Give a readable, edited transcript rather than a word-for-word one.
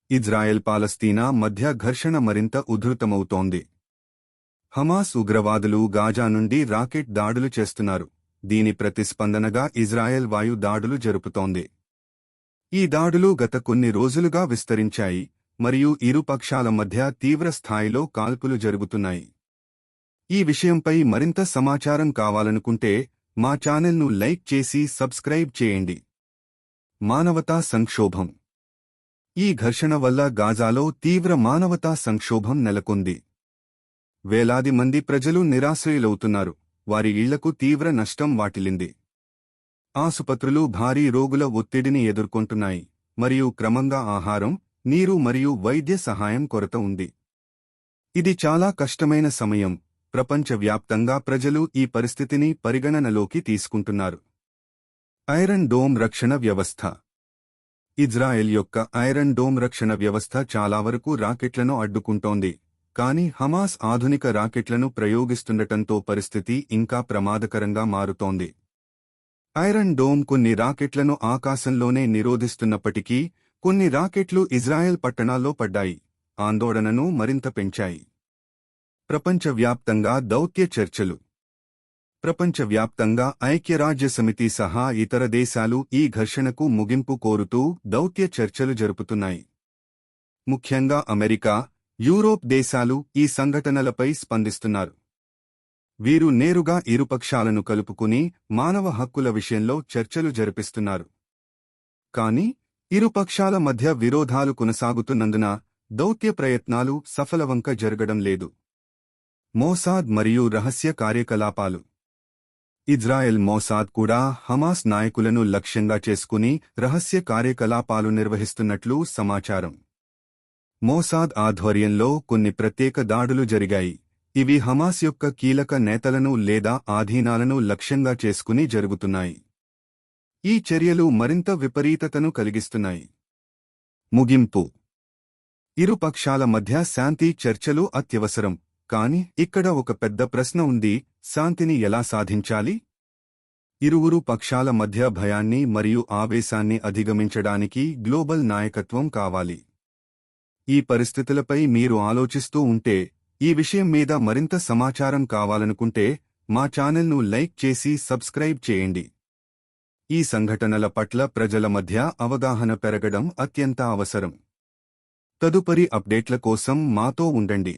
Israel పాలస్తీనా మధ్య ఘర్షణ మరింత ఉధృతమవుతోంది. హమాస్ ఉగ్రవాదులు గాజా నుండి రాకెట్ దాడులు చేస్తున్నారు. దీని ప్రతిస్పందనగా ఇజ్రాయెల్ వాయు దాడులు జరుపుతోంది. ఈ దాడులు గత కొన్ని రోజులుగా విస్తరించాయి మరియు ఇరు పక్షాల మధ్య తీవ్ర స్థాయిలో కాల్పులు జరుగుతున్నాయి. ఈ విషయంపై మరింత సమాచారం కావాలనుకుంటే మా ఛానల్ను లైక్ చేసి సబ్స్క్రైబ్ చేయండి. మానవతా సంక్షోభం. ఈ ఘర్షణ వల్ల గాజాలో తీవ్ర మానవతా సంక్షోభం నెలకొంది. వేలాది మంది ప్రజలు నిరాశ్రయులవుతున్నారు. వారి ఇళ్లకు తీవ్ర నష్టం వాటిల్లింది. ఆసుపత్రులు భారీ రోగుల ఒత్తిడిని ఎదుర్కొంటున్నాయి మరియు క్రమంగా ఆహారం, నీరు మరియు వైద్య సహాయం కొరత ఉంది. ఇది చాలా కష్టమైన సమయం. ప్రపంచవ్యాప్తంగా ప్రజలు ఈ పరిస్థితిని పరిగణనలోకి తీసుకుంటున్నారు. ఐరన్ డోమ్ రక్షణ వ్యవస్థ. ఇజ్రాయెల్ యొక్క ఐరన్ డోమ్ రక్షణ వ్యవస్థ చాలా వరకు రాకెట్లను అడ్డుకుంటోంది. కానీ హమాస్ ఆధునిక రాకెట్లను ప్రయోగిస్తుండటంతో పరిస్థితి ఇంకా ప్రమాదకరంగా మారుతోంది. ఐరన్ డోమ్ కొన్ని రాకెట్లను ఆకాశంలోనే నిరోధిస్తున్నప్పటికీ కొన్ని రాకెట్లు ఇజ్రాయెల్ పట్టణాల్లో పడ్డాయి, ఆందోళనను మరింత పెంచాయి. ప్రపంచవ్యాప్తంగా దౌత్య చర్చలు. ప్రపంచవ్యాప్తంగా ఐక్యరాజ్యసమితి సహా ఇతర దేశాలు ఈ ఘర్షణకు ముగింపు కోరుతూ దౌత్య చర్చలు జరుపుతున్నాయి. ముఖ్యంగా అమెరికా, యూరోప్ దేశాలు ఈ సంఘటనలపై స్పందిస్తున్నారు. వీరు నేరుగా ఇరుపక్షాలను కలుపుకుని మానవ హక్కుల విషయంలో చర్చలు జరిపిస్తున్నారు. కానీ ఇరుపక్షాల మధ్య విరోధాలు కొనసాగుతున్నందున దౌత్య ప్రయత్నాలు సఫలవంక జరగడం లేదు. మోసాద్ మరియు రహస్య కార్యకలాపాలు. ఇజ్రాయెల్ మోసాద్ కూడా హమాస్ నాయకులను లక్ష్యంగా చేసుకుని రహస్య కార్యకలాపాలు నిర్వహిస్తున్నట్లు సమాచారం. మోసాద్ ఆధ్వర్యంలో కొన్ని ప్రత్యేక దాడులు జరిగాయి. ఇవి హమాస్ యొక్క కీలక నేతలను లేదా ఆధీనాలను లక్ష్యంగా చేసుకుని జరుగుతున్నాయి. ఈ చర్యలు మరింత విపరీతతను కలిగిస్తున్నాయి. ముగింపు. ఇరు పక్షాల మధ్య శాంతి చర్చలు అత్యవసరం. కాని ఇక్కడ ఒక పెద్ద ప్రశ్న ఉంది: శాంతిని ఎలా సాధించాలి? ఇరువురు పక్షాల మధ్య భయాన్ని మరియు ఆవేశాన్ని అధిగమించడానికి గ్లోబల్ నాయకత్వం కావాలి. ఈ పరిస్థితులపై మీరు ఆలోచిస్తూ ఉంటే, ఈ విషయం మీద మరింత సమాచారం కావాలనుకుంటే మా ఛానల్ను లైక్ చేసి సబ్స్క్రైబ్ చేయండి. ఈ సంఘటనల పట్ల ప్రజల మధ్య అవగాహన పెరగడం అత్యంత అవసరం. తదుపరి అప్డేట్ల కోసం మాతో ఉండండి.